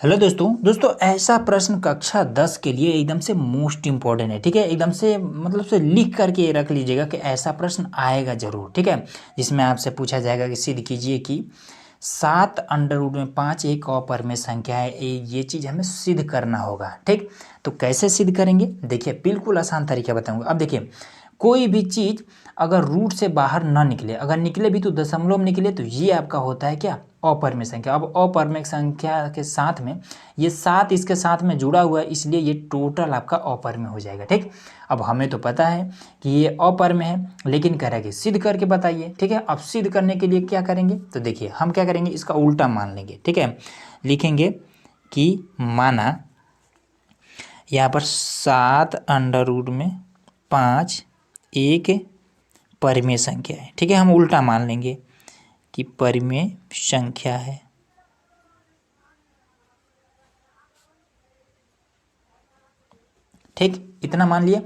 Hello दोस्तों ऐसा प्रश्न कक्षा 10 के लिए एकदम से मोस्ट इम्पॉर्टेंट है। ठीक है, एकदम से मतलब से लिख करके रख लीजिएगा कि ऐसा प्रश्न आएगा जरूर। ठीक है, जिसमें आपसे पूछा जाएगा कि सिद्ध कीजिए कि 7 अंडर रूट में 5 एक अपरिमेय संख्या है। ये चीज़ हमें सिद्ध करना होगा। ठीक, तो कैसे सिद्ध करेंगे, देखिए बिल्कुल आसान तरीका बताऊंगा। अब देखिए, कोई भी चीज़ अगर रूट से बाहर ना निकले, अगर निकले भी तो दशमलव में निकले, तो ये आपका होता है क्या, अपरिमेय संख्या। अब अपरिमेय संख्या के साथ में ये 7 इसके साथ में जुड़ा हुआ है, इसलिए ये टोटल आपका अपरिमेय हो जाएगा। ठीक, अब हमें तो पता है कि ये अपरिमेय है, लेकिन कह रहा है कि सिद्ध करके बताइए। ठीक है, अब सिद्ध करने के लिए क्या करेंगे, तो देखिए हम क्या करेंगे, इसका उल्टा मान लेंगे। ठीक है, लिखेंगे कि माना यहाँ पर 7 अंडर रूट में 5 एक परिमेय संख्या है। ठीक है, हम उल्टा मान लेंगे कि परिमेय संख्या है। ठीक, इतना मान लिया।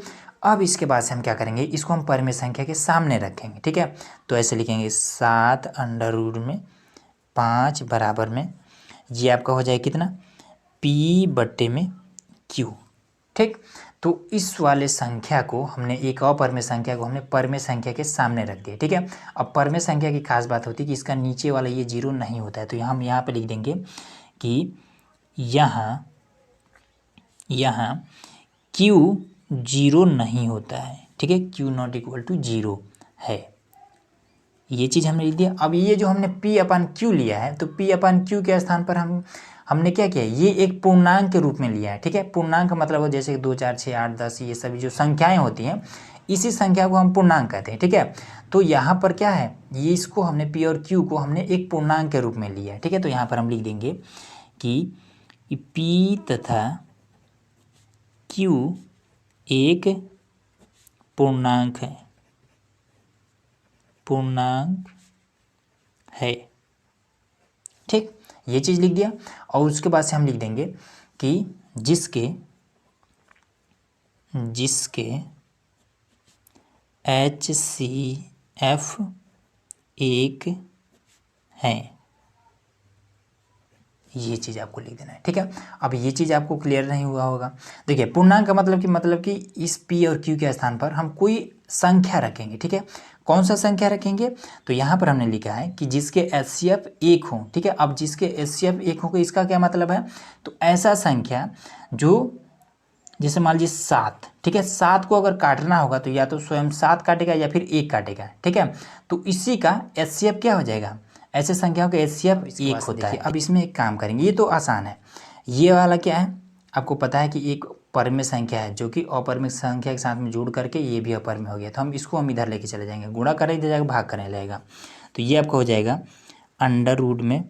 अब इसके बाद से हम क्या करेंगे, इसको हम परिमेय संख्या के सामने रखेंगे। ठीक है, तो ऐसे लिखेंगे 7 अंडर रूट में 5 बराबर में ये आपका हो जाए कितना, P बट्टे में Q। ठीक, तो इस वाले संख्या को हमने, एक अपरिमेय संख्या को हमने परिमेय संख्या के सामने रख दिया। ठीक है, अब परिमेय संख्या की खास बात होती है कि इसका नीचे वाला ये 0 नहीं होता है, तो हम यहाँ पे लिख देंगे कि यहाँ Q 0 नहीं होता है। ठीक है, Q नॉट इक्वल टू 0 है, ये चीज़ हमने लिख दिया। अब ये जो हमने P अपन Q लिया है, तो P अपन Q के स्थान पर हमने क्या किया, ये एक पूर्णांक के रूप में लिया है। ठीक है, पूर्णांक का मतलब हो जैसे 2 4 6 8 10, ये सभी जो संख्याएं होती हैं, इसी संख्या को हम पूर्णांक कहते हैं। ठीक है, तो यहाँ पर क्या है, ये इसको हमने P और Q को हमने एक पूर्णांक के रूप में लिया है। ठीक है, तो यहाँ पर हम लिख देंगे कि P तथा Q एक पूर्णांक है। ठीक, ये चीज़ लिख दिया। और उसके बाद से हम लिख देंगे कि जिसके HCF एक है, ये चीज़ आपको लिख देना है। ठीक है, अब ये चीज़ आपको क्लियर नहीं हुआ होगा। देखिए, पूर्णांक का मतलब कि इस P और Q के स्थान पर हम कोई संख्या रखेंगे। ठीक है, कौन सा संख्या रखेंगे, तो यहाँ पर हमने लिखा है कि जिसके HCF एक हो। ठीक है, अब जिसके HCF एक हो, इसका क्या मतलब है, तो ऐसा संख्या जो, जैसे मान लीजिए 7। ठीक है, 7 को अगर काटना होगा तो या तो स्वयं 7 काटेगा या फिर 1 काटेगा। ठीक है, तो इसी का HCF क्या हो जाएगा, ऐसे संख्याओं का HCF 1 होता है। अब इसमें एक काम करेंगे, ये तो आसान है। ये वाला क्या है, आपको पता है कि एक परिमेय संख्या है जो कि अपरिमेय संख्या के साथ में जोड़ करके ये भी अपरिमेय हो गया, तो हम इधर लेके चले जाएंगे, गुणा करें इधर जाएगा, भाग करने लगेगा, तो ये आपका हो जाएगा अंडर रूट में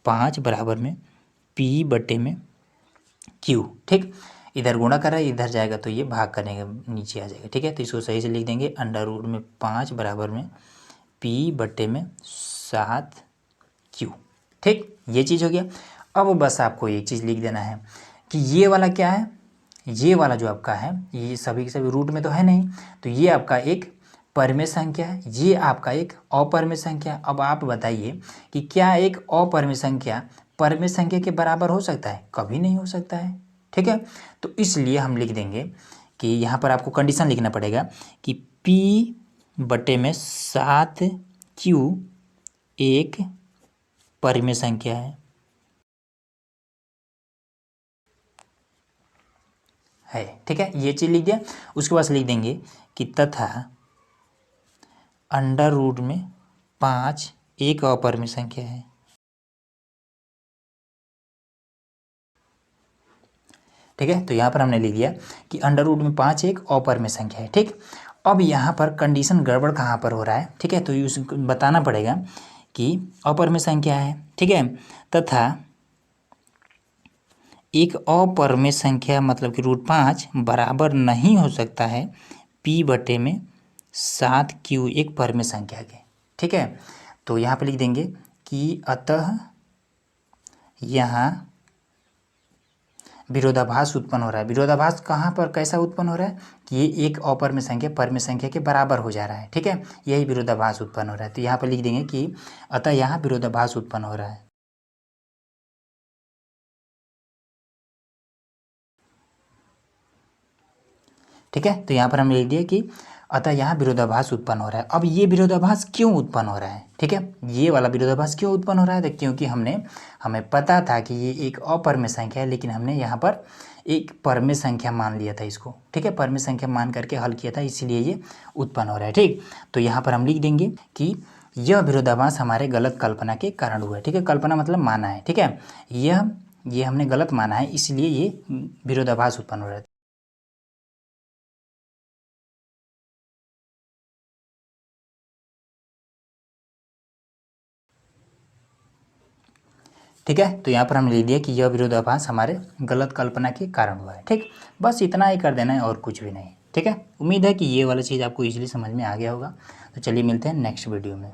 5 बराबर में P बटे में Q। ठीक, इधर गुणा कर रहा है, इधर जाएगा तो ये भाग करने के नीचे आ जाएगा। ठीक है, तो इसको सही से लिख देंगे, अंडर रूट में 5 बराबर में P बटे में 7Q। ठीक, ये चीज़ हो गया। अब बस आपको एक चीज़ लिख देना है कि ये वाला क्या है, ये वाला जो आपका है, ये सभी के सभी रूट में तो है नहीं, तो ये आपका एक परिमेय संख्या है, ये आपका एक अपरिमेय संख्या है। अब आप बताइए कि क्या एक अपरिमेय संख्या परिमेय संख्या के बराबर हो सकता है, कभी नहीं हो सकता है। ठीक है, तो इसलिए हम लिख देंगे कि यहाँ पर आपको कंडीशन लिखना पड़ेगा कि P बटे में 7Q एक परिमेय संख्या है। ठीक है, ये चीज़ लिख दिया। उसके बाद लिख देंगे कि तथा अंडर रूट में 5 एक अपरिमेय संख्या है। ठीक है, तो यहाँ पर हमने लिख दिया कि अंडर रूट में 5 एक अपरिमेय संख्या है। ठीक, अब यहाँ पर कंडीशन गड़बड़ कहाँ पर हो रहा है, ठीक है, तो उसको बताना पड़ेगा कि अपरिमेय संख्या है। ठीक है, तथा एक अपरिमेय संख्या मतलब कि रूट 5 बराबर नहीं हो सकता है P बटे में 7Q एक परिमेय संख्या के। ठीक है, तो यहाँ पे लिख देंगे कि अतः यहाँ विरोधाभास उत्पन्न हो रहा है। विरोधाभास कहाँ पर कैसा उत्पन्न हो रहा है कि ये एक अपरिमेय संख्या परिमेय संख्या के बराबर हो जा रहा है। ठीक है, यही विरोधाभास उत्पन्न हो रहा है, तो यहाँ पर लिख देंगे कि अतः यहाँ विरोधाभास उत्पन्न हो रहा है। ठीक है। तो यहाँ पर हमने लिख दिया कि अतः यहाँ विरोधाभास उत्पन्न हो रहा है। अब ये विरोधाभास क्यों उत्पन्न हो रहा है, ठीक है, ये वाला विरोधाभास क्यों उत्पन्न हो रहा है, तो क्योंकि हमें पता था कि ये एक अपरिमेय संख्या है, लेकिन हमने यहाँ पर एक परिमेय संख्या मान लिया था इसको, ठीक है, परिमेय संख्या मान करके हल किया था, इसीलिए ये उत्पन्न हो रहा है। ठीक, तो यहाँ पर हम लिख देंगे कि यह विरोधाभास हमारे गलत कल्पना के कारण हुआ है। ठीक है, कल्पना मतलब माना है, ठीक है, ये हमने गलत माना है, इसलिए ये विरोधाभास उत्पन्न हो रहा है। ठीक है, तो यहाँ पर हमने लिख दिया कि यह विरोधाभास हमारे गलत कल्पना के कारण हुआ है। ठीक, बस इतना ही कर देना है और कुछ भी नहीं। ठीक है, उम्मीद है कि ये वाला चीज़ आपको इजीली समझ में आ गया होगा। तो चलिए मिलते हैं नेक्स्ट वीडियो में।